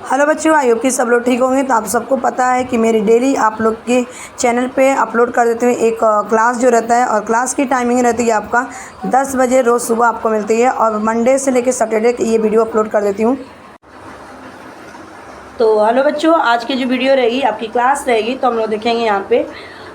Hello बच्चों, I hope कि सब लोग ठीक होंगे। तो आप सबको पता है कि मेरी डेली आप लोग के चैनल पे अपलोड कर देते हैं एक क्लास जो रहता है, और क्लास की टाइमिंग रहती है आपका 10 बजे रोज़ सुबह आपको मिलती है, और मंडे से लेकर सैटरडे ये वीडियो अपलोड कर देती हूँ। तो हेलो बच्चों, आज की जो वीडियो रहेगी आपकी क्लास रहेगी, तो हम लोग देखेंगे यहाँ पे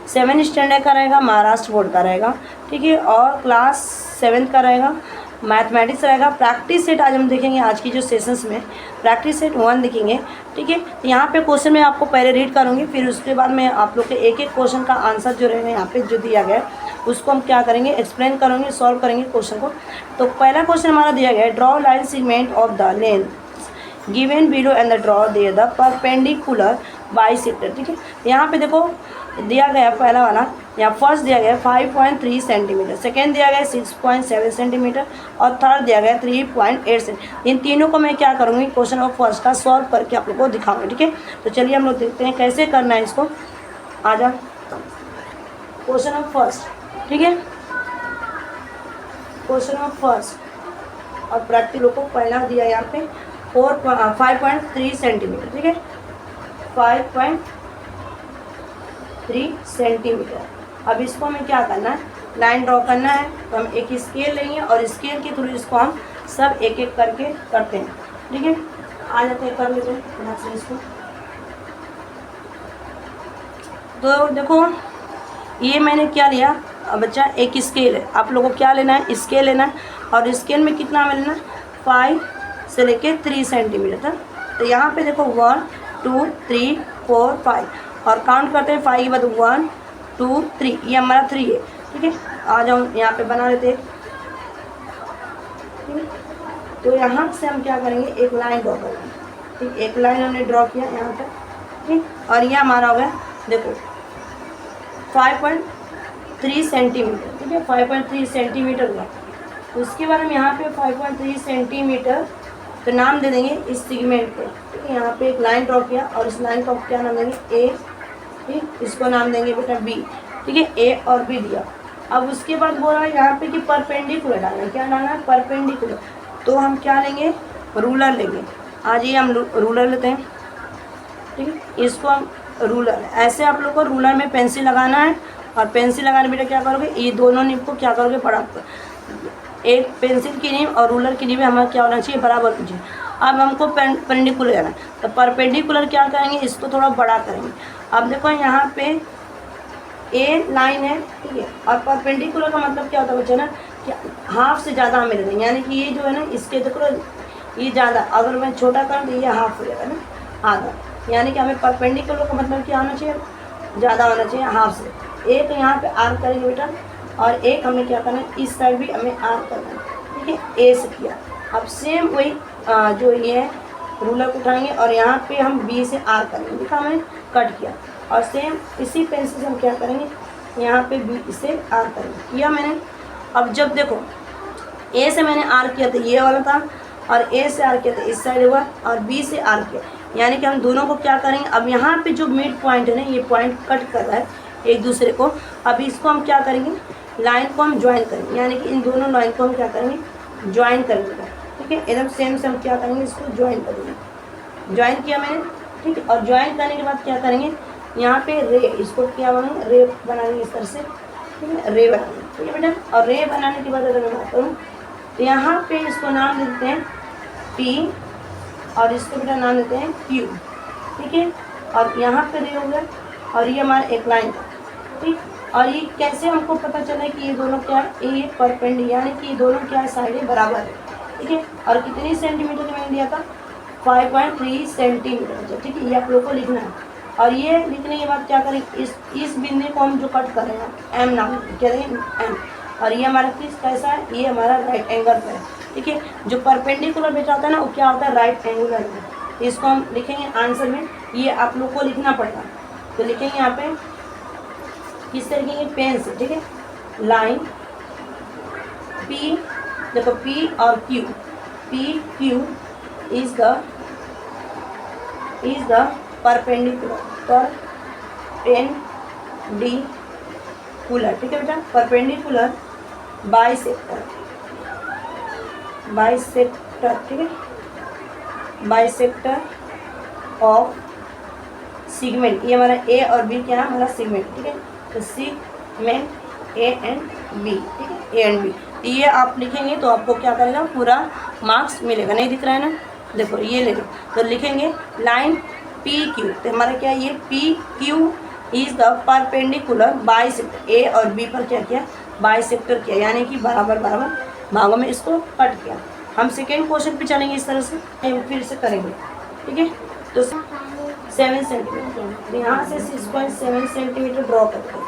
7 स्टैंडर्ड का रहेगा, महाराष्ट्र बोर्ड का रहेगा, ठीक है, और क्लास 7 का रहेगा, मैथमेटिक्स रहेगा। प्रैक्टिस सेट आज हम देखेंगे, आज की जो सेशंस में प्रैक्टिस सेट 1 देखेंगे, ठीक है। तो यहाँ पे क्वेश्चन मैं आपको पहले रीड करूँगी, फिर उसके बाद मैं आप लोग के एक एक क्वेश्चन का आंसर जो रहेगा यहाँ पे जो दिया गया है उसको हम क्या करेंगे, एक्सप्लेन करेंगे, सॉल्व करेंगे क्वेश्चन को। तो पहला क्वेश्चन हमारा दिया गया है, draw line segment of the length given below and the draw they the perpendicular bisector, ठीक है। यहाँ पे देखो दिया गया पहला वाला, यहाँ फर्स्ट दिया गया 5.3 सेंटीमीटर, सेकेंड दिया गया 6.7 सेंटीमीटर, और थर्ड दिया गया 3.8 सेंटीमीटर। इन तीनों को मैं क्या करूँगी, क्वेश्चन ऑफ फर्स्ट का सॉल्व करके आप लोगों को दिखाऊंगी, ठीक है। तो चलिए हम लोग देखते हैं कैसे करना है इसको। आ जाओ, क्वेश्चन ऑफ फर्स्ट, ठीक है, क्वेश्चन ऑफ फर्स्ट, और प्रैक्टिकल को पहला दिया यहाँ पे 5.3 सेंटीमीटर, ठीक है, 5.3 सेंटीमीटर। अब इसको हमें क्या करना है, लाइन ड्रॉ करना है। तो हम एक स्केल लेंगे और स्केल के थ्रू इसको हम सब एक एक करके करते हैं, ठीक है। आ जाते हैं, कर लेते हैं से इसको। तो देखो ये मैंने क्या लिया बच्चा, एक स्केल है, आप लोगों को क्या लेना है, स्केल लेना है, और स्केल में कितना हमें लेना है, 5 से लेके 3 सेंटीमीटर तक। तो यहाँ पे देखो 1 2 3 4 5, और काउंट करते हैं 5 के बाद 1 2 3, ये हमारा 3 है, ठीक है। आ जाओ यहाँ पे बना लेते हैं, ठीक है। तो यहाँ से हम क्या करेंगे, एक लाइन ड्रॉ करेंगे, ठीक, एक लाइन हमने ड्रॉ किया यहाँ पर, ठीक, और ये हमारा हो गया देखो 5.3 सेंटीमीटर, ठीक है, 5.3 सेंटीमीटर हुआ। उसके बाद हम यहाँ पे 5.3 सेंटीमीटर तो नाम दे देंगे इस सेगमेंट को, ठीक है। यहाँ पे एक लाइन ड्रॉ किया और इस लाइन को क्या नाम देंगे, ए, ठीक, इसको नाम देंगे बेटा बी, ठीक है, ए और बी दिया। अब उसके बाद बोल रहा है यहाँ पे कि परपेंडिकुलर डालना है, क्या डालना है, परपेंडिकुलर। तो हम क्या लेंगे, रूलर लेंगे। आज ये हम रूलर लेते हैं, ठीक है, इसको हम रूलर, ऐसे आप लोग को रूलर में पेंसिल लगाना है, और पेंसिल लगाने बेटा क्या करोगे, ये दोनों नीब को क्या करोगे, बराबर, एक पेंसिल की नीब और रूलर की नीब हमारा क्या होना चाहिए, बराबर कीजिए। अब हमको परपेंडिकुलर जाना है, तो परपेंडिकुलर क्या करेंगे, इसको थोड़ा बड़ा करेंगे। अब देखो यहाँ पे ए लाइन है, ठीक है, और परपेंडिकुलर का मतलब क्या होता है बच्चा ना, कि हाफ से ज़्यादा हमें लेना, यानी कि ये जो है ना, इसके देखो ये ज़्यादा, अगर मैं छोटा करूँ तो ये हाफ हो जाएगा ना, आधा, यानी कि हमें परपेंडिकुलर का मतलब क्या होना चाहिए, ज़्यादा होना चाहिए हाफ से। एक यहाँ पे आर्क करेंगे बेटा, और एक हमें क्या करना है, इस साइड भी हमें आर्क करना है, ठीक है, ए से किया। अब सेम वही जो ये है रूलर को उठाएंगे और यहाँ पे हम बी से आर्क करेंगे, देखा हमने कट किया, और सेम इसी पेंसिल से हम क्या करेंगे, यहाँ पे बी से आर्क करेंगे, किया मैंने। अब जब देखो ए से मैंने आर्क किया तो ये वाला था, और ए से आर्क किया तो इस साइड हुआ, और बी से आर्क किया, यानी कि हम दोनों को क्या करेंगे, अब यहाँ पे जो मिड पॉइंट है ना, ये पॉइंट कट कर रहा है एक दूसरे को। अब इसको हम क्या करेंगे, लाइन को हम ज्वाइन करेंगे, यानी कि इन दोनों लाइन को हम क्या करेंगे, ज्वाइन करेंगे, ठीक है, एकदम सेम से हम क्या करेंगे, इसको ज्वाइन करेंगे। ज्वाइन किया मैंने, ठीक है, और ज्वाइन करने के बाद क्या करेंगे, यहाँ पे रे, इसको क्या बनाएंगे, रे बनाएंगे इस तरह से, ठीक है, रे बनाएंगे, ठीक है बेटा। और रे बनाने के बाद अगर मैं बात करूँ तो यहाँ पे इसको नाम देते हैं पी, और इसको बेटा नाम देते हैं क्यू, ठीक है, और यहाँ पे रे हो गया, और ये हमारा एक लाइन था, ठीक। और ये कैसे हमको पता चला कि ये दोनों क्या है, ये परपेंडिकुलर, यानी कि ये दोनों क्या है, साइडें बराबर है, ठीक है। और कितनी सेंटीमीटर का मैंने दिया था, 5.3 सेंटीमीटर, ठीक है, ये आप लोग को लिखना है। और ये लिखने के बाद क्या करें, इस बिंदु को हम जो कट कर रहे हैं एम नाम क्या देंगे, एम, और ये हमारा किस कैसा है, ये हमारा राइट एंगल पर है, ठीक है। जो परपेंडिकुलर बेटा होता है ना, वो क्या होता है, राइट एंगुलर में। इसको हम लिखेंगे आंसर में, ये आप लोग को लिखना पड़ेगा। तो लिखेंगे यहाँ पे किस तरीके के पेन से, ठीक है, लाइन पी, देखो पी और Q, P Q is the perpendicular, ठीक है बेटा, परपेंडिकुलर बाइसेक्टर, ठीक है, बाइसेक्टर ऑफ सेगमेंट, ये हमारा ए और बी क्या है हमारा सेगमेंट, ठीक है। तो सेगमेंट ए एंड बी, ठीक है, ए एंड बी। ये आप लिखेंगे तो आपको क्या करेगा पूरा मार्क्स मिलेगा। नहीं दिख रहा है ना, देखो ये ले लो, तो लिखेंगे लाइन पी क्यू, तो हमारा क्या है ये P Q is the perpendicular bisector, A और बी पर क्या किया बाइसेक्टर किया, यानी कि बराबर बराबर भागों में इसको कट किया। हम सेकेंड क्वेश्चन पे चलेंगे इस तरह से, फिर से करेंगे, ठीक है। तो 7 सेंटीमीटर, तो यहाँ से 6.7 सेंटीमीटर ड्रॉ करते हैं,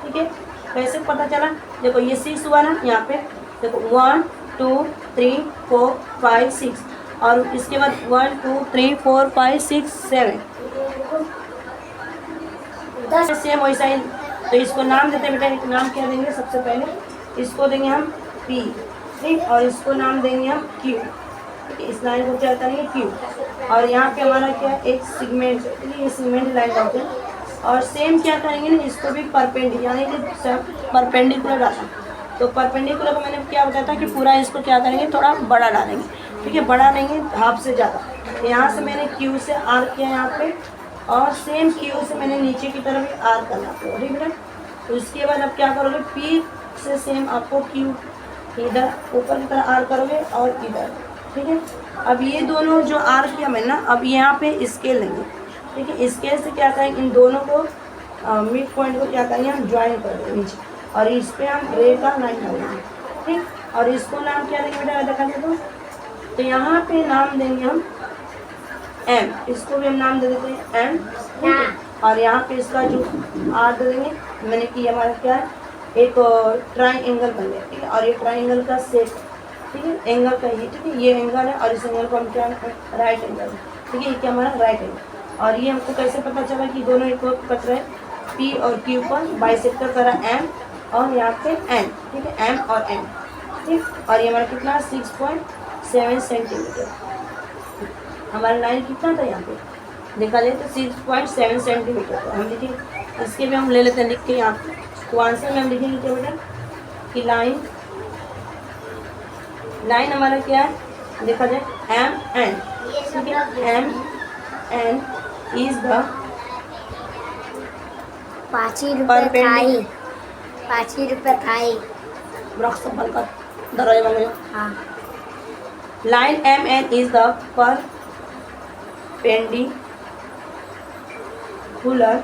ठीक है। कैसे पता चला, देखो ये 6 हुआ ना, यहाँ पे देखो 1 2 3 4 5 6, और इसके बाद 1 2 3 4 5 6 7 10 सेम वैसा ही। तो इसको नाम देते हैं बेटा, एक नाम क्या देंगे, सबसे पहले इसको देंगे हम P, ठीक, और इसको नाम देंगे हम Q, ठीक है। इस लाइन को क्या करेंगे Q, और यहाँ पे हमारा क्या एक सेगमेंट, ठीक है, ये सेगमेंट लाइन होते हैं। और सेम क्या करेंगे ना, इसको भी परपेंडिकुलर, यानी कि परपेंडिकुलर डालना। तो परपेंडिकुलर को मैंने क्या बताया था कि पूरा इसको क्या करेंगे थोड़ा बड़ा डालेंगे, ठीक है, बड़ा लेंगे हाफ से ज़्यादा। यहाँ से मैंने Q से R किया यहाँ पे, और सेम Q से मैंने नीचे की तरफ भी R करना पड़ेगा, ठीक है। तो इसके बाद आप क्या करोगे, P से सेम आपको Q इधर ऊपर की तरह R करोगे और इधर, ठीक है। अब ये दोनों जो R किया मैंने ना, अब यहाँ पे स्केल लेंगे, ठीक है। स्केल से क्या करेंगे, इन दोनों को मिड पॉइंट को क्या करेंगे हम ज्वाइन कर देंगे नीचे, और इस पर हम रे का लाइन डालेंगे, ठीक। और इसको नाम क्या देंगे बेटा, देखा देखो, तो यहाँ पे नाम देंगे हम M, इसको भी हम नाम दे देते हैं M, ठीक है। और यहाँ पे इसका जो R दे देंगे, मैंने कि हमारा क्या है एक ट्राइंगल बन गया, ठीक है। और ये ट्राइंगल का शेप, ठीक है, एंगल का ये, ठीक है, ये एंगल है, और इस एंगल को हम क्या राइट एंगल, ठीक है, ये क्या हमारा राइट एंगल। और ये हमको कैसे पता चला कि दोनों एक वक्त कट रहे, P और Q पर बाइसेक्टर करा M, और यहाँ पे N, ठीक है, M और N, ठीक। और ये हमारा कितना 6.7 सेंटीमीटर, हमारा लाइन कितना था यहाँ पे देखा जाए तो 6.7 सेंटीमीटर। तो हम लिखेंगे, इसके भी हम ले लेते हैं लिख के यहाँ पे। तो आंसर में हम लिखेंगे क्या बेटा कि लाइन हमारा क्या है देखा जाए एम एन, ठीक है, एम एन इज द 5 रुपये खाई, 5 रुपये खाई वृक्ष फल का दरवाजा बन गया। हाँ, line M N is the perpendicular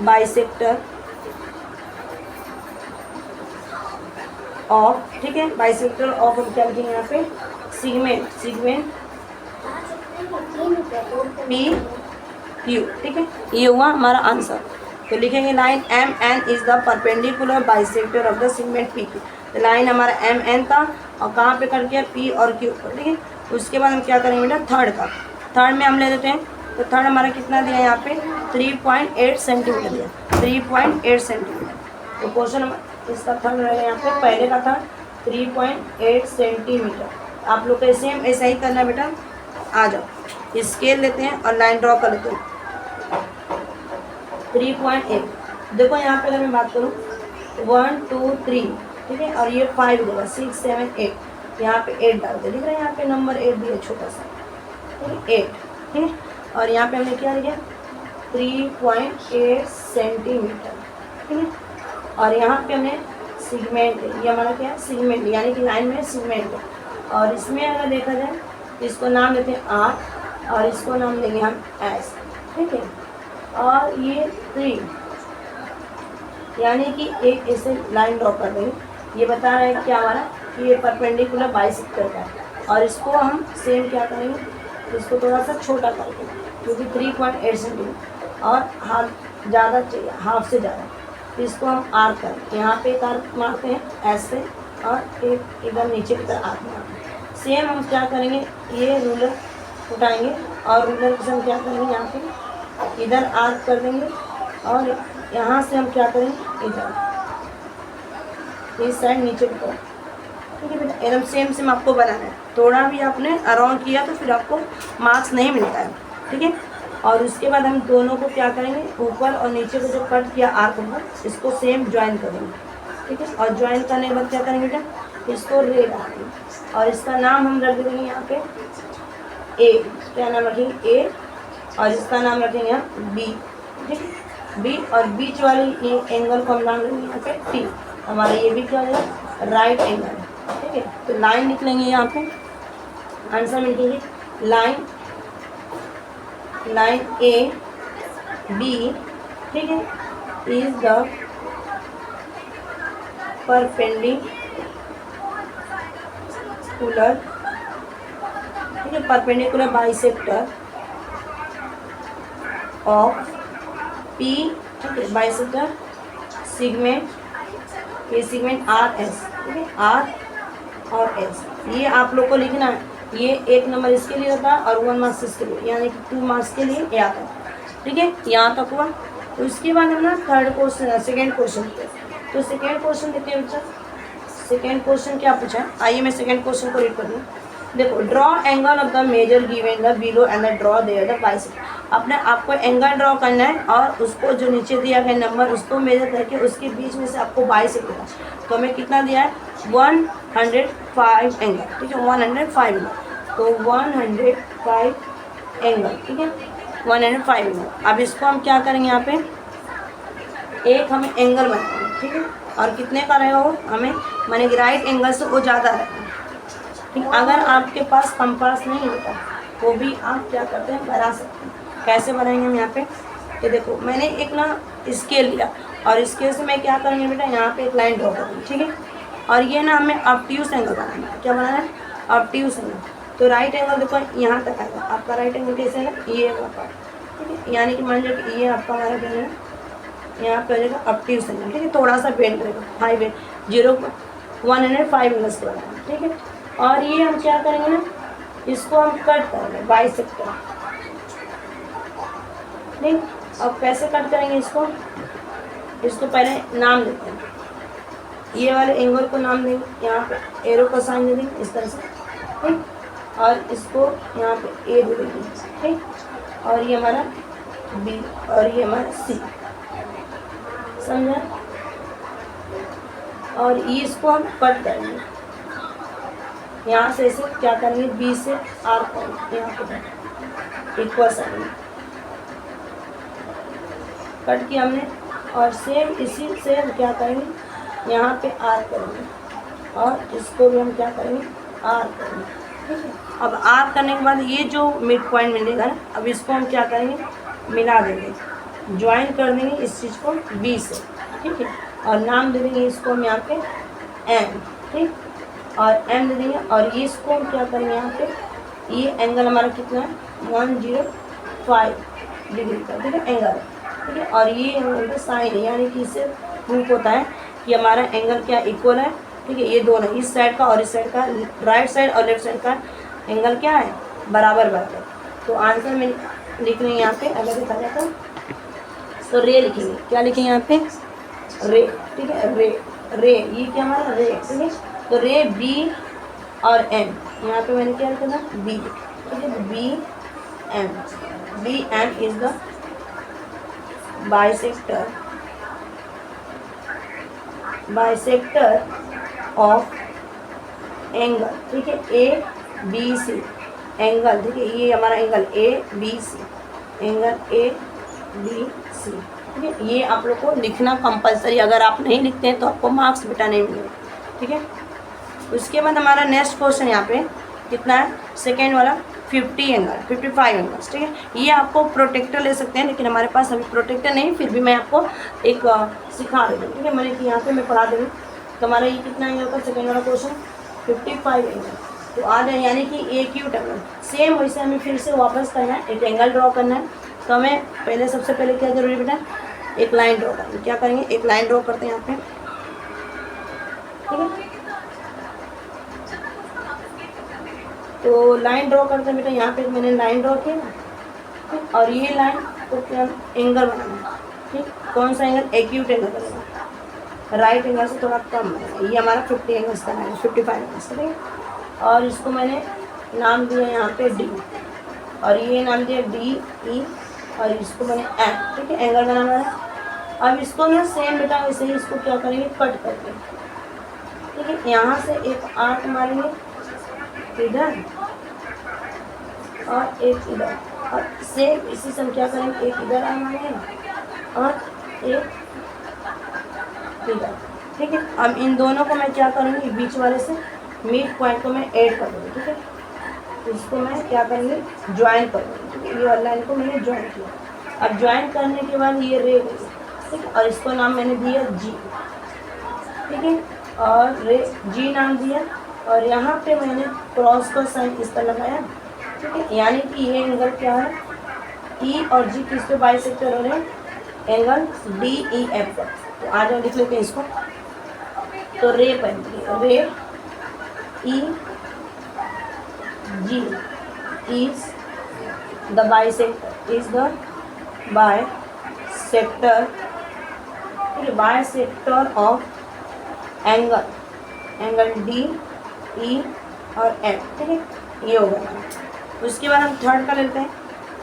bisector of, ठीक है, बाइसेक्टर ऑफ हम क्या लिखेंगे यहाँ पे सेगमेंट पी क्यू, ठीक है, ये हुआ हमारा आंसर। तो लिखेंगे line M N is the perpendicular bisector of the segment P Q. तो लाइन हमारा एम एन था और कहाँ पे कट गया पी और क्यू पर, ठीक है। उसके बाद हम क्या करेंगे बेटा थर्ड में हम ले लेते हैं। तो थर्ड हमारा कितना दिया यहाँ पे 3.8 सेंटीमीटर दिया, 3.8 सेंटीमीटर। तो क्वेश्चन इसका थर्ड रहेगा यहाँ पे, पहले का था 3.8 सेंटीमीटर। आप लोग को सेम ऐसा ही करना है बेटा। आ जाओ स्केल लेते हैं और लाइन ड्रॉ कर लेते हैं। 3.8 देखो यहाँ पे अगर मैं बात करूँ 1 2 3, ठीक है, और ये 5 देगा 6 7 8, यहाँ पे 8 डाल दे, दिख रहा है यहाँ पे नंबर 8 दिया छोटा सा, ठीक है, 8, ठीक है। और यहाँ पे हमने क्या लिया 3.8 सेंटीमीटर, ठीक है। और यहाँ पे हमने सेगमेंट है, ये हमारा क्या है सेगमेंट, यानी कि लाइन में सेगमेंट है। और इसमें अगर देखा जाए तो इसको नाम देते हैं R और इसको नाम देंगे हम S, ठीक है। और ये 3 यानी कि एक ऐसे लाइन ड्रॉ कर देंगे। ये बता रहा है क्या हमारा कि ये परपेंडिकुलर बाइसेक्टर का है। और इसको हम सेम क्या करेंगे, इसको थोड़ा सा छोटा करके, क्योंकि 3.8 सेंटीमीटर और हाफ ज़्यादा चाहिए, हाफ से ज़्यादा। तो इसको हम आर्क करें, यहाँ पे एक आर्क मारते हैं ऐसे, और एक इधर नीचे की तरह आर्क मारते हैं। सेम हम क्या करेंगे, ये रूलर उठाएंगे और रूलर से हम क्या करेंगे यहाँ पे इधर आर्क कर देंगे, और यहाँ से हम क्या करेंगे इधर इस साइड नीचे की तरफ, ठीक है बेटा। एकदम सेम आपको बनाना है। थोड़ा भी आपने अराउंड किया तो फिर आपको मार्क्स नहीं मिलता है, ठीक है। और उसके बाद हम दोनों को क्या करेंगे, ऊपर और नीचे को जो कट किया आर्क को, इसको सेम ज्वाइन करेंगे, ठीक है। और ज्वाइन करने के बाद क्या करेंगे बेटा, इसको रे डालेंगे और इसका नाम हम रख देंगे यहाँ पे ए, क्या नाम रखेंगे ए, और इसका नाम रखेंगे हम बी, ठीक है, बी, और बीच वाली ये एंगल को हम नाम लेंगे यहाँ पे टी। हमारा ये भी क्या हो जाएगा, राइट एंगल, ठीक है। तो लाइन लिख लेंगे यहाँ पे, आंसर में लिखेंगे लाइन, लाइन ए बी, ठीक है, इज द परपेंडिकुलर, ठीक है, परपेंडिकुलर बाइसेक्टर ऑफ पी, ठीक है, बाइसेक्टर सेगमेंट, ये सेगमेंट आर एस, ठीक है, आर और एस। ये आप लोग को लिखना है, ये 1 नंबर इसके लिए होता है और 1 मार्क्स इसके लिए, यानी कि 2 मार्क्स के लिए ये आता है, ठीक है। यहाँ तक हुआ। तो उसके बाद हम ना थर्ड क्वेश्चन, सेकेंड क्वेश्चन, तो सेकेंड क्वेश्चन देखते हैं बच्चा। सेकेंड क्वेश्चन क्या पूछा है, आइए मैं सेकेंड क्वेश्चन को रीड कर दूँ। देखो, draw angle of the major given the below and the draw there the bisector. अपने आपको एंगल ड्रॉ करना है और उसको जो नीचे दिया गया नंबर उसको मेजर करके उसके बीच में से आपको बाइसेक्टर, तो हमें कितना दिया है 105 एंगल, ठीक है, 105 एंगल, तो 105 एंगल, ठीक है, 105 एंगल। अब इसको हम क्या करेंगे, यहाँ पे एक हमें एंगल बनाएंगे, ठीक है, और कितने का रहेगा वो, हमें माने कि राइट एंगल से वो ज़्यादा रहेगा, ठीक। अगर आपके पास कंपास नहीं होता वो भी आप क्या करते हैं, बना सकते हैं। कैसे बनाएंगे हम यहाँ पे, तो देखो मैंने एक ना स्केल लिया और स्केल से मैं क्या करेंगे बेटा, यहाँ पे एक लाइन ड्रॉ करूँगी, ठीक है, और ये ना हमें ऑब्ट्यूस एंगल बनाना है। क्या बनाना है, ऑब्ट्यूस एंगल। तो राइट एंगल देखो यहाँ तक आएगा, आपका राइट एंगल कैसे है, ये वाला, ठीक है, यानी कि मान लो कि ये आपका हमारा क्या है, यहाँ पे हो जाएगा ऑब्ट्यूस एंगल, ठीक है, थोड़ा सा बेंड करेगा, हाई बेंड, 105 एंगल्स के बनाना, ठीक है। और ये हम क्या करेंगे ना, इसको हम कट करेंगे बाइसेक्टर, ठीक। अब कैसे कट करेंगे इसको, इसको पहले नाम देते हैं, ये वाले एंगल को नाम देंगे, यहाँ पे एरो का साइन दे देंगे इस तरह से, ठीक, और इसको यहाँ पे ए दे देंगे, ठीक, और ये हमारा बी और ये हमारा सी, समझा। और ये इसको हम कट करेंगे, यहाँ से ऐसे क्या करेंगे, बी से आर करेंगे, यहाँ पे इक्वल साइन कट किया हमने, और सेम इसी से हम क्या करेंगे, यहाँ पे आर करेंगे, और इसको भी हम क्या करेंगे, आर करेंगे, ठीक है। अब आर करने के बाद ये जो मिड पॉइंट मिलेगा ना, अब इसको हम क्या करेंगे, मिला देंगे, ज्वाइन कर देंगे इस चीज़ को बी से, ठीक है, और नाम दे देंगे इसको हम यहाँ पे एम, ठीक, और एम दे देंगे, और ये इसको हम क्या करेंगे, यहाँ पे ये एंगल हमारा कितना है, 105 डिग्री का, ठीक है, एंगल, ठीक है, और ये एंगल का साइन है, यानी कि इससे प्रूफ होता है कि हमारा एंगल क्या इक्वल है, ठीक है। ये दोनों, इस साइड का और इस साइड का, राइट साइड और लेफ्ट साइड का एंगल क्या है, बराबर बराबर। तो आंसर में लिख रहे हैं यहाँ पे, अगर देखा जाए तो रे लिखेंगे, क्या लिखेंगे यहाँ पे, रे, ठीक है, रे, रे, ये क्या हमारा रे, ठीक है। तो रे बी और एम, यहाँ पे मैंने क्या लिखा था, बी, ठीक है, B M, B M is the bisector, bisector of angle, ठीक है, ए बी सी एंगल, ठीक है, ये हमारा angle A B C, angle A B C, ठीक है। ये आप लोग को लिखना कंपलसरी, अगर आप नहीं लिखते हैं तो आपको मार्क्स बेटा नहीं मिलेगा, ठीक है। उसके बाद हमारा नेक्स्ट क्वेश्चन यहाँ पे कितना है, सेकेंड वाला 50 एंगल, 55 एंगल्स, ठीक है। ये आपको प्रोटेक्टर ले सकते हैं, लेकिन हमारे पास अभी प्रोटेक्टर नहीं, फिर भी मैं आपको एक सिखा देती हूँ, ठीक है, मैंने कि यहाँ पे मैं पढ़ा दूँगी। तो हमारा ये कितना एंगल का सेकेंड वाला क्वेश्चन 55 एंगल, तो आ जाए, यानी कि एक क्यूट एंगल। सेम वैसे हमें फिर से वापस करना है, एक एंगल ड्रॉ करना है, तो हमें पहले सबसे पहले क्या जरूरी बेटा, एक लाइन ड्रॉ करेंगे। क्या करेंगे, एक लाइन ड्रॉ करते हैं यहाँ पे, ठीक है। तो लाइन ड्रॉ करते हैं बेटा, यहाँ पे मैंने लाइन ड्रॉ किया ना, ठीक, और ये लाइन को क्या एंगल बनाना है, ठीक, कौन सा एंगल, एक्यूट एंगल बनेगा, राइट एंगल से थोड़ा कम बनेगा, ये हमारा 50 एंगल्स का है, 55 एंगल्स, ठीक है। और इसको मैंने नाम दिया यहाँ पे डी, और ये नाम दिया डी ई, और इसको मैंने एम, ठीक है, एंगल बनाना है। अब इसको ना सेम बेटा वैसे ही इसको क्या करेंगे, कट करके, ठीक है, यहाँ से एक आर्क मारेंगे इधर, और एक इधर, और सेम इसी से हम क्या करेंगे, एक इधर आर्म आएगा और एक इधर। ठीक है, अब इन दोनों को मैं क्या करूँगी, बीच वाले से मिड पॉइंट को मैं ऐड कर दूँगी। ठीक है, इसको मैं क्या करूँगी, ज्वाइन करूँगी। ठीक है, ये वाला लाइन को मैंने ज्वाइन किया। अब ज्वाइन करने के बाद ये रे गई। ठीक है, और इसको नाम मैंने दिया जी। ठीक है, और रे जी नाम दिया, और यहाँ पे मैंने क्रॉस का साइन इस पर लगाया। ठीक है, यानी कि ये एंगल क्या है, ई और जी किस पे बाइसेक्टर हो रहे हैं, एंगल डी ई एफ पर। तो आ जाओ लिख लेते हैं इसको। तो रे बनती है, ray E G is the bisector, is the bisector, bisector of angle, angle D E और एफ। ठीक है, ये हो गया। उसके बाद हम थर्ड का लेते हैं।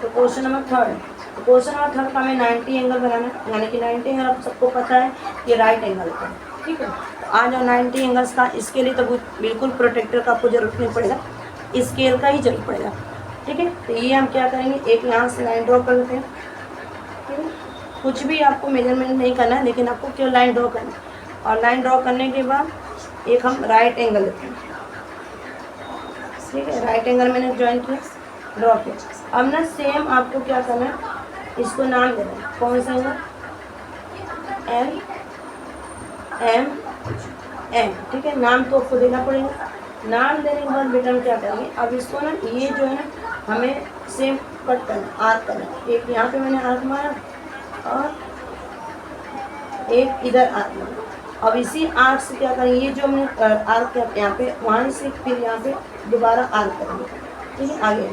तो क्वेश्चन नंबर थर्ड, तो क्वेश्चन नंबर थर्ड का हमें 90 एंगल बनाना है, यानी कि 90 एंगल आप सबको पता है ये राइट एंगल का है। ठीक है, तो आ जाओ 90 एंगल्स का। इसके लिए तो बिल्कुल प्रोटेक्टर का आपको जरूरत नहीं पड़ेगा, स्केल का ही जरूरत पड़ेगा। ठीक है, तो ये हम क्या करेंगे, एक यहाँ से लाइन ड्रॉ कर लेते हैं। ठीक है, कुछ भी आपको मेजरमेंट नहीं करना है, लेकिन आपको क्यों लाइन ड्रॉ करना है। और लाइन ड्रॉ करने के बाद एक हम राइट एंगल लेते हैं। ठीक है, राइट एंगल मैंने ज्वाइन किया, ड्रॉ किया। अब ना सेम आपको क्या करना है, इसको नाम देना है। कौन सा एंगल, एल एम एम। ठीक है, नाम तो आपको देना पड़ेगा। नाम देने के बाद बेटा हम क्या करेंगे, अब इसको ना ये जो है ना हमें सेम कट करना, आर्क करना। एक यहाँ पे मैंने आर्क मारा और एक इधर आर्क मारा। अब इसी आर्क से क्या करेंगे, ये जो हमने आर्क किया यहाँ पे, वहाँ से फिर यहाँ पे दोबारा आर्क करेंगे। ठीक है, आगे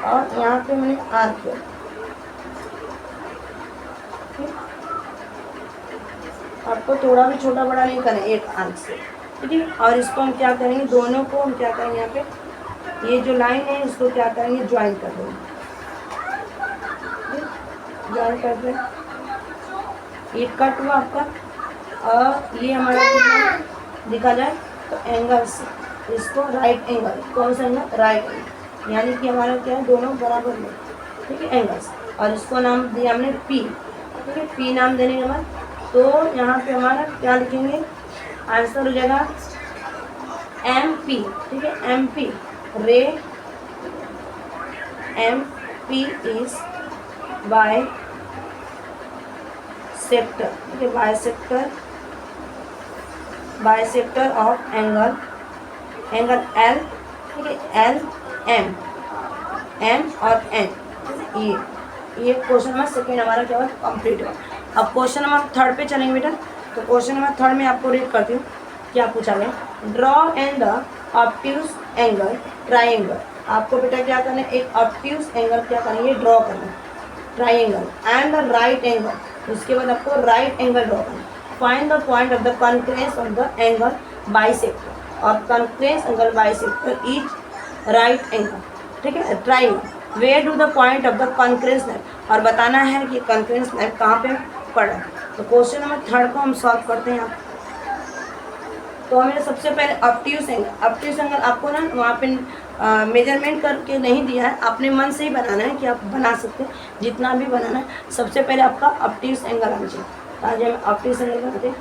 और यहाँ पे मैंने आर्क किया। आपको थोड़ा भी छोटा बड़ा नहीं करना, एक आर्क से। ठीक है, और इसको हम क्या करेंगे, दोनों को हम क्या करेंगे, यहाँ पे ये जो लाइन है इसको क्या करेंगे, ज्वाइन कर देंगे। ज्वाइन कर दें, ये कट हुआ आपका, और ये हमारा कितना दिखा जाए तो एंगल से इसको राइट एंगल, कौन सा एंगल, राइट एंगल, यानी कि हमारा क्या है, दोनों बराबर में। ठीक है, एंगल्स, और इसको नाम दिया हमने पी। ठीक है, पी नाम देने के बाद तो यहाँ पे हमारा क्या लिखेंगे, आंसर हो जाएगा एम पी। ठीक है, M P, ray M P is bisector. ठीक है, bisector of angle, angle L. ठीक है, एल एम, एम और एन। ये क्वेश्चन नंबर सेकेंड हमारा क्या हुआ, कंप्लीट हुआ। अब क्वेश्चन नंबर थर्ड पे चलेंगे बेटा। तो क्वेश्चन नंबर थर्ड में आपको रीड करती हूँ क्या पूछा गया, draw and the obtuse angle triangle. आपको बेटा क्या करना है, एक ऑब्ट्यूज एंगल क्या करना है, ये ड्रॉ करना है, triangle and the right angle. उसके बाद आपको राइट एंगल ड्रॉ करना है। Find the point of the concurrence of the angle bisector, और concurrence angle bisector is right angle. ठीक है, triangle, where do the point of the concurrence line, और बताना है कि कॉन्क्रेंस लाइन कहाँ पे पड़ा। तो क्वेश्चन नंबर थर्ड को हम सॉल्व करते हैं। तो हमें सबसे पहले ऑब्ट्यूज एंगल आपको ना वहाँ पे मेजरमेंट करके नहीं दिया है, अपने मन से ही बनाना है कि आप बना सकते हैं जितना भी बनाना है। सबसे पहले आपका ऑब्ट्यूज एंगल आना चाहिए। आज हम ऑब्ट्यूज एंगल बनाते हैं।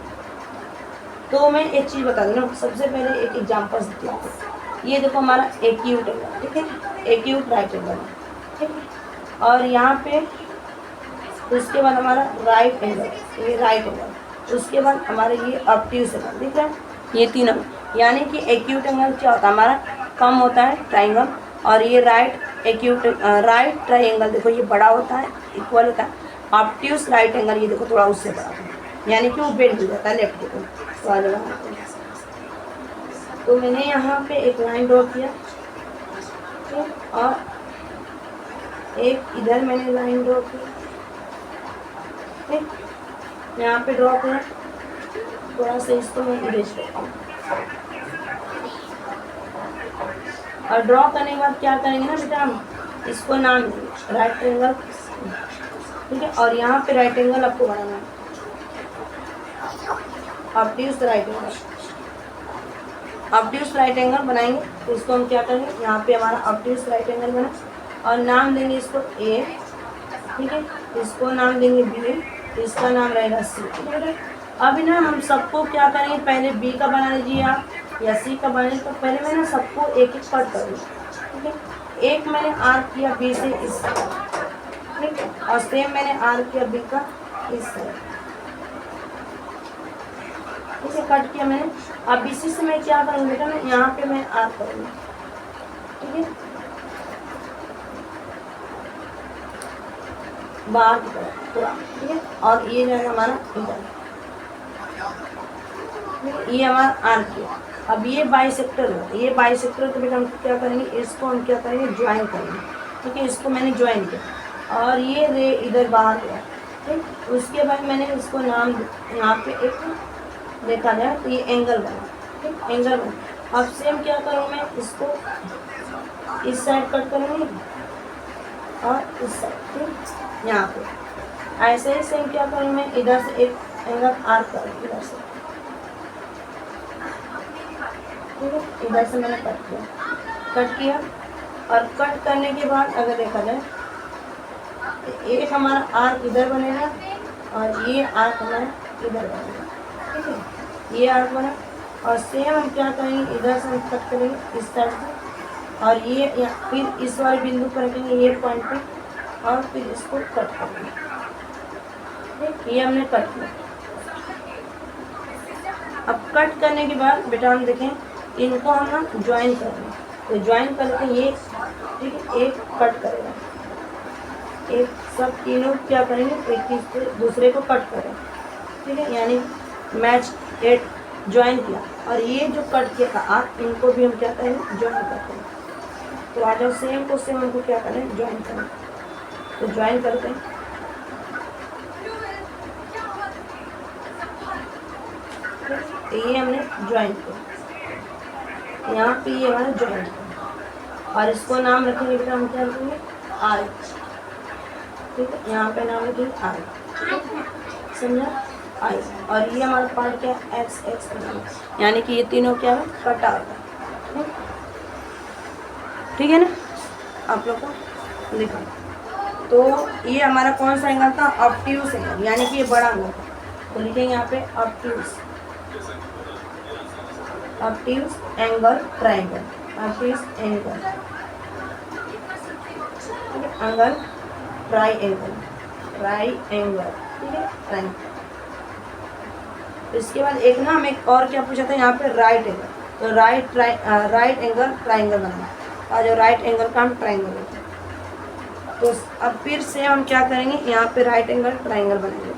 तो मैं एक चीज़ बता दूँ ना, सबसे पहले एक एग्जाम्पल देती हूँ आपको। ये देखो हमारा एक्यूट एंगल, ठीक है, एक्यूट राइट एंगल, ठीक है, और यहाँ पे उसके बाद हमारा राइट एंगल, ये राइट एंगल, उसके बाद हमारे ये ऑब्ट्यूज एंगल, दिख रहा है, ये तीनों। यानी कि एक्यूट एंगल क्या होता है, हमारा कम होता है ट्राइंगल, और ये राइट ट्राइंगल देखो ये बड़ा होता है, इक्वल होता है। ऑब्ट्यूज राइट एंगल ये देखो थोड़ा उससे बड़ा होता है, यानी कि वो बेंड हो जाता है लेफ्ट की तरफ। तो मैंने यहाँ पे एक लाइन ड्रॉ किया, ठीक, और एक इधर मैंने लाइन ड्रॉ की, ठीक, यहाँ पे ड्रॉ किया, थोड़ा सा इसको मैं इरेज करता हूँ। और ड्रॉ करने के बाद क्या करेंगे ना बेटा, हम इसको नाम देंगे राइट एंगल, ठीक है, और यहाँ पे राइट एंगल आपको बनाना है, obtuse right angle. Obtuse right angle बनाएंगे तो इसको हम क्या करेंगे, यहाँ पे हमारा ऑब्ट्यूज राइट एंगल बना, और नाम देंगे इसको ए, ठीक है, इसको नाम देंगे बी, इसका नाम रहेगा सी, ठीक है। अब ना हम सबको क्या करेंगे, पहले बी का बना लीजिए आप या सी का बना लीजिए। तो पहले मैं ना सबको एक एक कट करूँगी, ठीक है। एक मैंने आर किया बी से इस, ठीक है, और सेम मैंने आर किया बी का इस साइड, ठीक है, कट किया मैंने। अब इसी से मैं क्या करूँगी बेटा, मैं यहाँ पे मैं आर करूँगी, ठीक है, बाहर की तरफ पूरा, ठीक है। और ये जो है हमारा इधर, ये हमारा आर किया। अब ये बाइसेक्टर है, ये बाइसेक्टर तो बेटा हम क्या करेंगे, इसको हम क्या करेंगे, ज्वाइन करेंगे, ठीक है। इसको मैंने ज्वाइन किया और ये रे इधर बाहर गया, ठीक। उसके बाद मैंने इसको नाम यहाँ पे एक देखा जाए तो ये एंगल बना, ठीक, एंगल बना। अब सेम क्या करूँ मैं, इसको इस साइड कट करूँगी और इस साइड, ठीक, यहाँ पे ऐसे ही सेम क्या करूँ मैं, इधर से एक एंगल आर करूँ, इधर से, ठीक है, इधर से मैंने कट किया। और कट करने के बाद अगर देखा जाए तो एक हमारा आर्क इधर बनेगा और ये आर्क हमारा इधर बनेगा, ठीक है, ये आर्क बना। और सेम हम क्या करेंगे, इधर से हम कट करेंगे इस साइड से और ये फिर इस वाले बिंदु पर रखेंगे ये पॉइंट पे और फिर इसको कट करेंगे, ठीक, ये हमने कट किया। अब कट करने के बाद बेटा हम देखें इनको हम ना ज्वाइन करेंगे, तो ज्वाइन करके ये, ठीक है, एक कट करेगा, एक सब तीनों क्या करेंगे, एक चीज से दूसरे को कट करें, ठीक है, यानी मैच एट ज्वाइन किया। और ये जो कट किया था आप, इनको भी हम क्या करेंगे, ज्वाइन करते हैं। तो आज सेम को सेम हमको क्या करें, ज्वाइन करें, तो ज्वाइन करते हैं, ये हमने ज्वाइन किया, यहाँ पे ये हमारा ज्वाइन किया और इसको नाम रखेंगे बेटा हम क्या रखेंगे, आर, ठीक है, यहाँ पे नाम रखेंगे आर, समझा, आई। और ये हमारा पार्ट क्या है, एक्स एक्स, यानी कि ये तीनों क्या है, कटा होगा, ठीक है ना, आप लोग को लिखा। तो ये हमारा कौन सा एंगल था, ऑब्ट्यूज एंगल, यानी कि ये बड़ा एंगल था, तो लिखेंगे यहाँ पे obtuse, obtuse angle triangle, obtuse angle, angle triangle, triangle, ठीक है, ट्रायंगल। इसके बाद एक ना हम एक और क्या पूछा था, यहाँ पे राइट एंगल, तो राइट एंगल ट्रायंगल बनाना, और जो राइट एंगल का हम ट्रायंगल होता है। तो अब फिर से हम क्या करेंगे, यहाँ पे राइट एंगल ट्रायंगल बनाएंगे,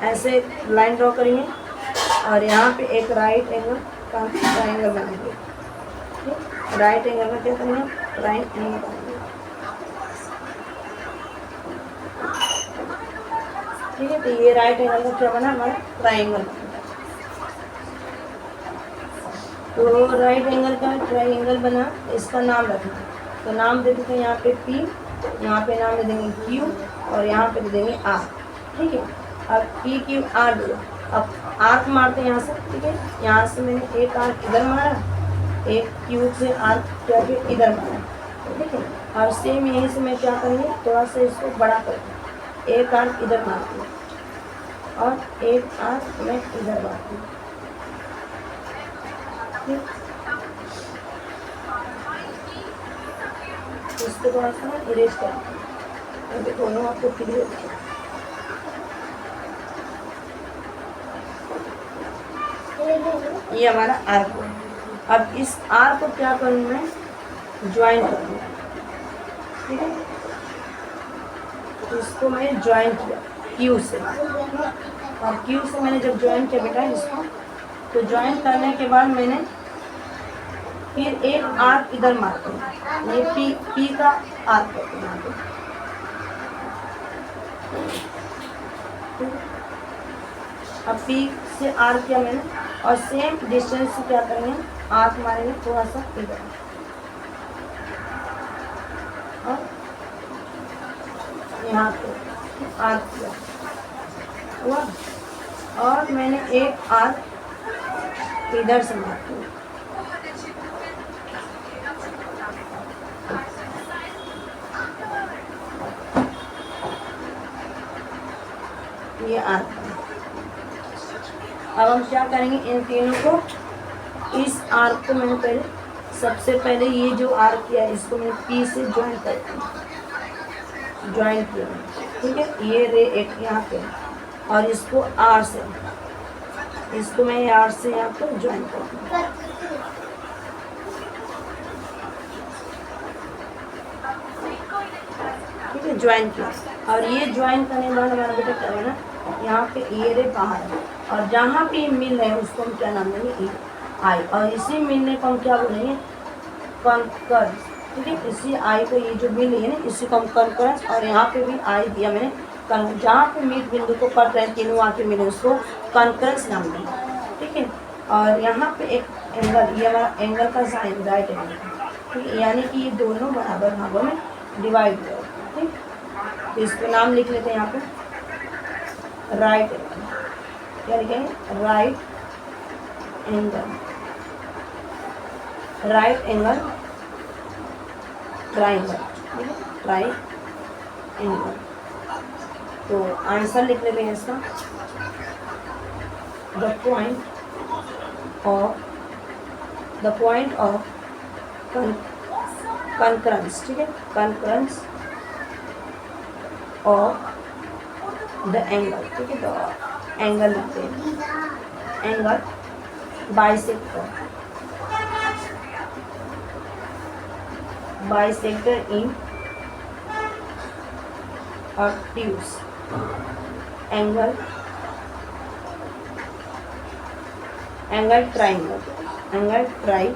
ऐसे लाइन ड्रॉ करेंगे और यहाँ पे एक राइट एंगल का ट्रायंगल बनाएंगे, ठीक, राइट एंगल का क्या करेंगे, राइट एंगल बनाएंगे, ठीक है। तो ये राइट एंगल का क्या बना, हमारा ट्रायंगल बना। तो राइट एंगल का ट्रायंगल बना, इसका नाम रखना, तो नाम दे देते हैं यहाँ पे पी, यहाँ पे नाम दे देंगे क्यू और यहाँ पे दे देंगे आर, ठीक है। अब पी क्यू आर दो, अब आर्क मारते हैं यहाँ से, ठीक है, यहाँ से मैंने एक आर्क इधर मारा, एक क्यू से आर्क क्या इधर मारा, ठीक है। और सेम यहीं से मैं क्या करूँगी, थोड़ा सा इसको बड़ा करूँगी, एक आर्क इधर मारती हूँ और एक आर्क मैं इधर मारती हूँ, ठीक। इसको थोड़ा सा इरेज करते हैं, दोनों आपको क्लियर हो। ये हमारा आर्क है। अब इस आर्क को क्या करूँ मैं, ज्वाइन करूँ, ठीक है, तो इसको मैं ज्वाइन किया क्यू से, और क्यू से मैंने जब ज्वाइन किया बेटा इसको, तो ज्वाइन करने के बाद मैंने फिर एक आर्क इधर मारती हूँ, ये पी का आर्क है यहाँ पे, अब पी से आर्क किया मैंने और सेम डिस्टेंस से क्या करेंगे, आर्क मारेंगे थोड़ा सा इधर और यहाँ पे आर्क किया हुआ, और मैंने एक आर्क इधर से मारती हूँ, ये आर्क है। अब हम क्या करेंगे, इन तीनों को, इस आर्क को मैंने पहले, सबसे पहले ये जो आर्क किया है इसको मैं पी से ज्वाइन करती हूँ, ज्वाइन किया, ठीक है। ये रे एक यहाँ पे और इसको आर से, इसको मैं आर से यहाँ पर ज्वाइन करती हूँ, ठीक है, ज्वाइन किया। और ये ज्वाइन करने के बाद हमारा बेटा क्या होगा, यहाँ पे ये रे बाहर है और जहाँ पे मिल रहे हैं उसको हम क्या नाम देंगे, आई। और इसी मिलने को हम क्या बोलेंगे, कॉन्करेंस, ठीक है। इसी आई को, ये जो मिल रही है ना, इसी को हम कॉन्करेंस, और यहाँ पे भी आई दिया मैंने, जहाँ पे मिड बिंदु को कट रहे हैं तीनों आके मिले उसको कॉन्करेंस नाम देंगे, ठीक है। और यहाँ पे एक एंगल, ये हमारा एंगल का साइन राइट एंगल, ठीक है, यानी कि ये दोनों बराबर भागों में डिवाइड हुआ, ठीक। तो इसको नाम लिख लेते हैं यहाँ पे राइट एंगल, क्या लिखेंगे, right angle, right angle triangle, ठीक है, ट्राइंगल। तो आंसर लिख लेते हैं इसका, द पॉइंट ऑफ कंकरेंस, ठीक है, कंकरेंस ऑफ द एंगल, ठीक है। तो एंगल लिखते हैं, angle bisector in obtuse angle triangle and right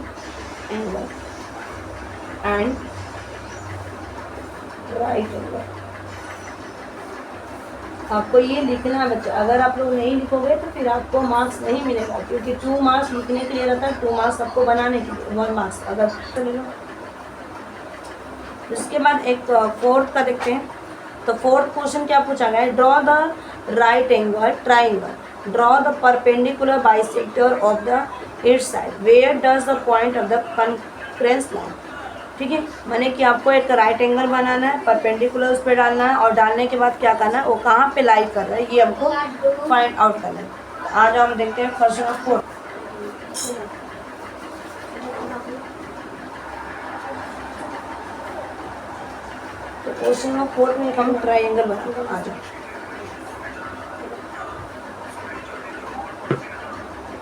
angle। आपको ये लिखना है बच्चा, अगर आप लोग नहीं लिखोगे तो फिर आपको मार्क्स नहीं मिलेगा, क्योंकि 2 मार्क्स लिखने के लिए रहता है, 2 मार्क्स आपको बनाने के लिए 1 मार्क्स अगर तो ले लो। उसके बाद एक फोर्थ का देखते हैं। तो फोर्थ क्वेश्चन क्या पूछा गया है, draw the right angle triangle, draw the perpendicular bisector of the its side, where does the point of the concurrence line, ठीक है। माने कि आपको एक राइट एंगल बनाना है, परपेंडिकुलर उस पर डालना है और डालने के बाद क्या करना है, वो कहाँ पे लाई कर रहा है ये हमको फाइंड आउट करना है। आज हम देखते हैं क्वेश्चन ऑफ फोर्थ। तो क्वेश्चन नंबर 4 में हम ट्राइंगल बनाएंगे। आ जाओ,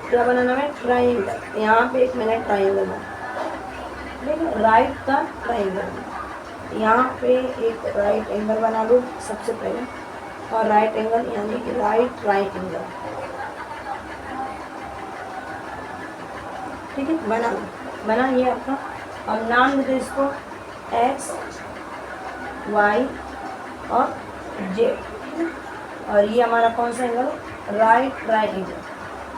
क्या बनाना है, ट्राइंगल। यहाँ पे एक मैंने ट्राइंगल बनाया, देखो राइट का ट्राइंगल, यहाँ पे एक राइट एंगल बना लो सबसे पहले, और राइट एंगल यानी कि राइट ट्राइंगल, ठीक है, बना ये आपका। अब नाम दे इसको एक्स वाई और जेड, और ये हमारा कौन सा एंगल, राइट ट्राइंगल।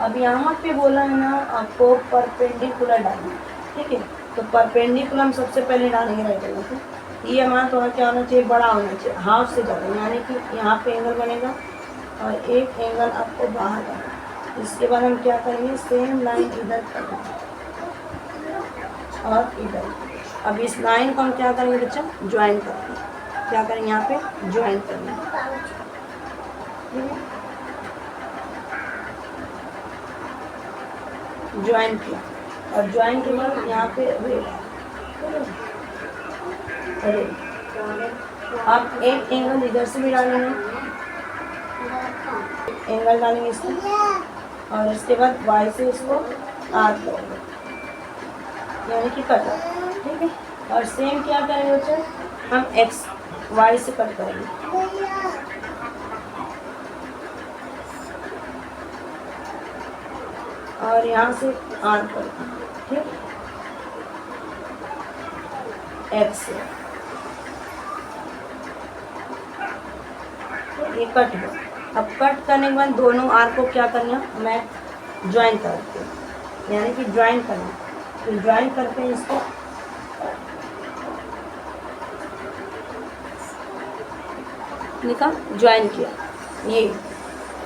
अब यहाँ पे बोला है ना आपको परपेंडिकुलर डालना, ठीक है। तो परपेंडिकुलर हम सबसे पहले डालेंगे राइट एंगल पे। ये हमारा थोड़ा क्या होना चाहिए, बड़ा होना चाहिए, हाफ से ज़्यादा, यानी कि यहाँ पे एंगल बनेगा और एक एंगल आपको बाहर करना। इसके बाद हम क्या करेंगे, सेम लाइन इधर करेंगे और इधर। अब इस लाइन को हम क्या करेंगे बच्चा, ज्वाइन करेंगे, क्या करेंगे यहाँ पे ज्वाइन करेंगे, ठीक है, ज्वाइन किया। और ज्वाइन के बाद यहाँ पे आप एक एंगल इधर से भी डालेंगे, एंगल डालेंगे इसको, और इसके बाद वाई से इसको आर्क करेंगे, यानी कि कट, ठीक है। और सेम क्या करेंगे बच्चे, हम एक्स वाई से कट करेंगे, और यहाँ से आर्क करेंगे, ठीक, एक्स से, ये कट हुआ। अब कट करने के बाद दोनों आर्क को क्या करना, मैं ज्वाइन करती हूँ, यानी कि ज्वाइन करना। तो ज्वाइन करते हैं इसको, लिखा ज्वाइन किया, ये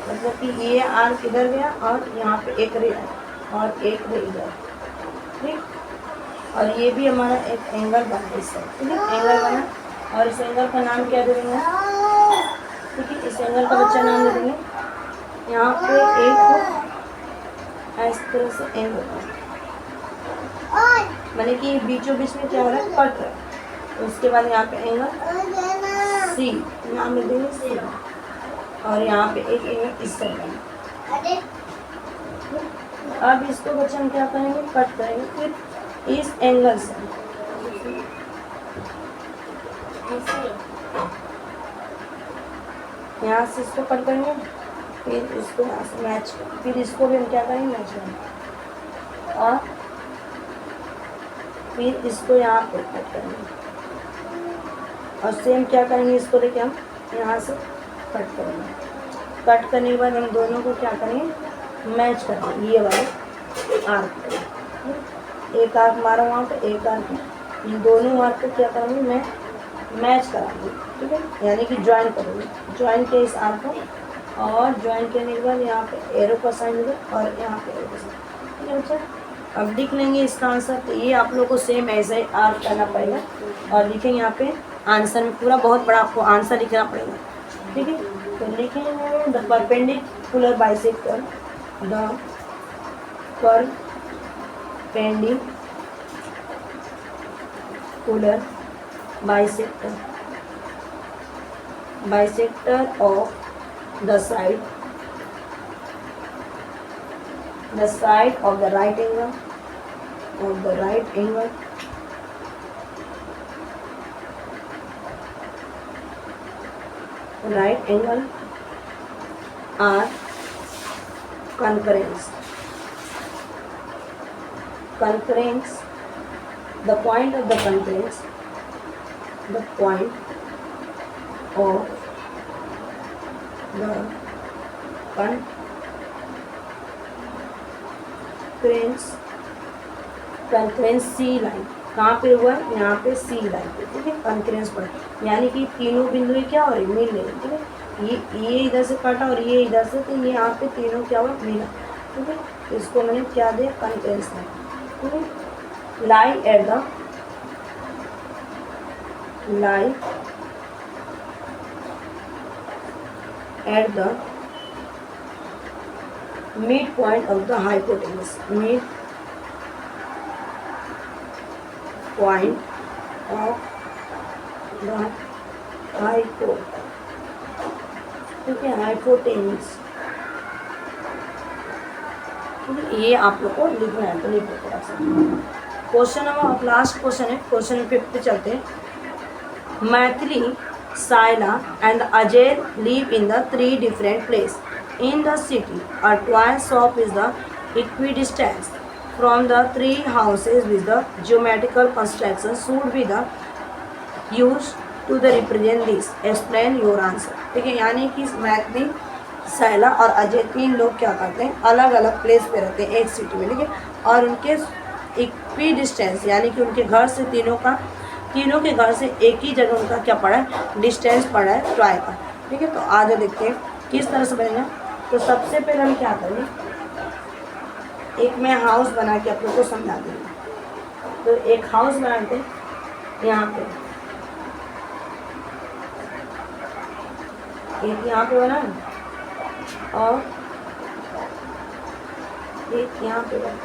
मतलब कि ये आर्क इधर गया और यहाँ पे एक रे आया और एक रे इधर, ठीक। और ये भी हमारा एक एंगल बना इससे, ठीक है, एंगल बना। और इस एंगल का नाम क्या दे देंगे, ठीक है, इस एंगल का बच्चा नाम दे देंगे यहाँ पे एक इस तरह से एंड होता है, मैंने कि बीचों बीच में क्या हो रहा है, कट रहा है। उसके बाद यहाँ पे एंगल सी, यहाँ में देंगे सी, और यहाँ पे एक एंगल इस साइड। अब इसको बच्चे हम क्या करेंगे, कट करेंगे, फिर इस एंगल से यहाँ से इसको कट करेंगे, फिर इसको यहाँ से मैच कर, फिर इसको भी हम क्या करेंगे, मैच करेंगे, और फिर इसको यहाँ पे कट करेंगे, और सेम क्या करेंगे, इसको लेके हम यहाँ से कट करेंगे। कट करने के बाद हम दोनों को क्या करेंगे, मैच करेंगे, ये वाले आर्क, एक आर्क मारा वहाँ पे, एक आर्क, इन दोनों आर्क को क्या करेंगे, मैं मैच कराएंगे, ठीक है, यानी कि ज्वाइन करेंगे। ज्वाइन किया इस आर्क को, और ज्वाइन करने के बाद यहाँ पे एरो का साइन दो, और यहाँ पे एरो का साइन, ठीक है बच्चा। अब लिख लेंगे इसका आंसर, तो ये आप लोग को सेम ऐसा ही आर्क करना पड़ेगा, और लिखेंगे यहाँ पे आंसर में पूरा बहुत बड़ा आपको आंसर लिखना पड़ेगा, ठीक है। तो लिखेंगे the perpendicular bisector, the perpendicular bisector of the side of the right angle are concurrence. The point of the concurrence, the point of the concurrence C line कहाँ पे हुआ है, यहाँ पे C लाइन पे, ठीक है, concurrence पर, यानी कि तीनों बिंदु क्या हो रही, मिल रही, ठीक है। ये इधर से काटा और ये इधर से, तो ये यहाँ पे तीनों क्या हुआ, मिला, ठीक है। तो इसको मैंने क्या दिया, concurrence लाइन, ठीक है। lie at the midpoint of the hypotenuse, midpoint of the hypotenuse, ठीक है, hypotenuse, ये आप लोग को लिखना है, तो लिख लो थोड़ा सा। क्वेश्चन नंबर लास्ट क्वेश्चन है, क्वेश्चन नंबर 5 पे चलते हैं। Maithili, Saila and Ajay live in the 3 different places in the city. A toy shop is the equidistance from the 3 houses with the geometrical construction should be the used to the represent this. Explain your answer. ठीक है, यानी कि मैथिली, साइला और अजय 3 लोग क्या करते हैं, अलग अलग प्लेस पे रहते हैं एक सिटी में, ठीक है, और उनके इक्विडिस्टेंस यानी कि उनके घर से तीनों के घर से एक ही जगह उनका क्या पड़ा है, डिस्टेंस पड़ा है ट्राई का, ठीक है। तो आगे देखते हैं किस तरह से बनेगा। तो सबसे पहले हम क्या करेंगे, एक मैं हाउस बना के आप लोग को समझा दूँगी। तो एक हाउस बनाते हैं यहाँ पे, एक यहाँ पे बना और एक यहाँ पे बना,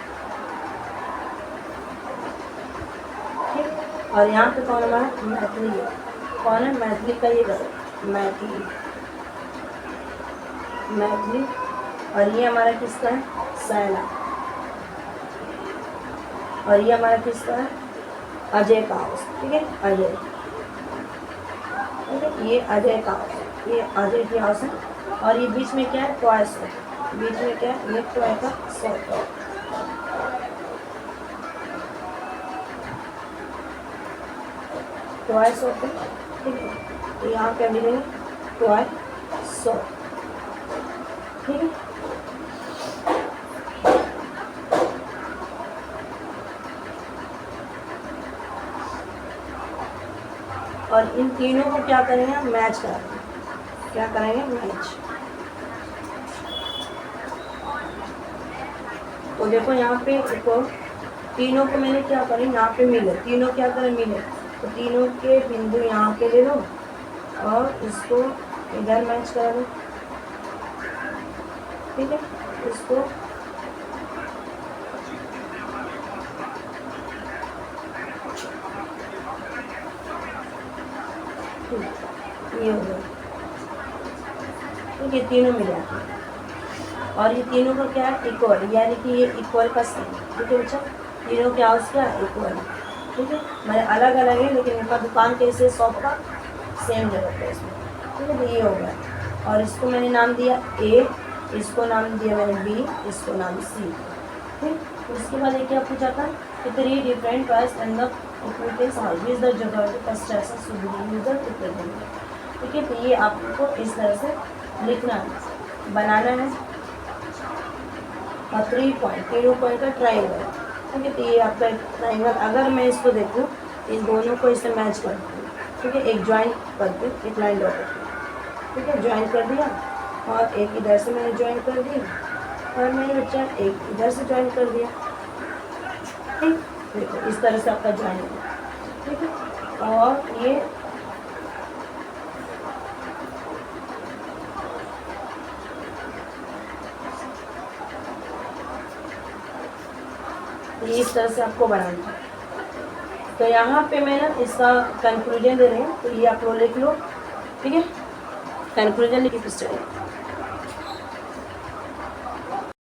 ठीक। और यहाँ पे कौन हमारा, मैथिली है, कौन है, मैथिली का ये घर, मैथिली, और ये हमारा किसका है, साइला, और ये हमारा किसका है, अजय का हाउस, ठीक है, अजय, ठीक है, ये अजय का हाउस, ये अजय की हाउस है, और ये बीच में क्या है, टॉय शॉप, बीच में क्या है, ये टॉय का शॉप है, टॉय शॉप है, ठीक है। तो यहाँ पे अभी लेंगे टॉय शॉप, ठीक है। और इन तीनों को क्या करेंगे, मैच कराएंगे, क्या करेंगे, मैच। तो देखो यहाँ पे देखो, तीनों को मैंने क्या करें, यहाँ पे मिले, तीनों क्या करें, मिले, तो तीनों के बिंदु यहाँ पे ले लो और इसको इधर मैच करा दो, ठीक है, इसको ये हो गया। ठीक है, तीनों मिल जाते हैं और ये तीनों का क्या है, इक्वल, यानी कि ये इक्वल का सेम। ठीक है बच्चा, तीनों के हाउस क्या है, इक्वल। ठीक है, मैंने अलग अलग है लेकिन इनका दुकान कैसे, शॉप का सेम जगह पे इसमें। ठीक है, तो ये हो गया और इसको मैंने नाम दिया ए, इसको नाम दिया मैंने बी, इसको नाम सी। ठीक, उसके बाद ये क्या पूछा था कि 3 different toys and the equipments house which the geographic construction should be used to present. ठीक है, तो ये आपको इस तरह से लिखना है, बनाना है और 3 पॉइंट, तीनों पॉइंट का ट्राइंगल। ठीक है, तो ये आपका एक ट्राइंगल, अगर मैं इसको देखूँ इन दोनों को इससे मैच करती हूँ। ठीक है, एक ज्वाइन करती हूँ, एक लाइन ड्रॉ करती हूँ। ठीक है, ज्वाइन कर दिया और एक इधर से मैंने ज्वाइन कर दी और मैंने बच्चा एक इधर से ज्वाइन कर दिया। ठीक, देखो इस तरह से आपका ज्वाइन होगा। ठीक है, और ये इस तरह से आपको बनाना है। तो यहाँ पे मैं ना इसका कंक्लूजन दे रही हूँ, तो ये आप लोग लिख लो। ठीक है, कंक्लूजन लिखिए स्टडी।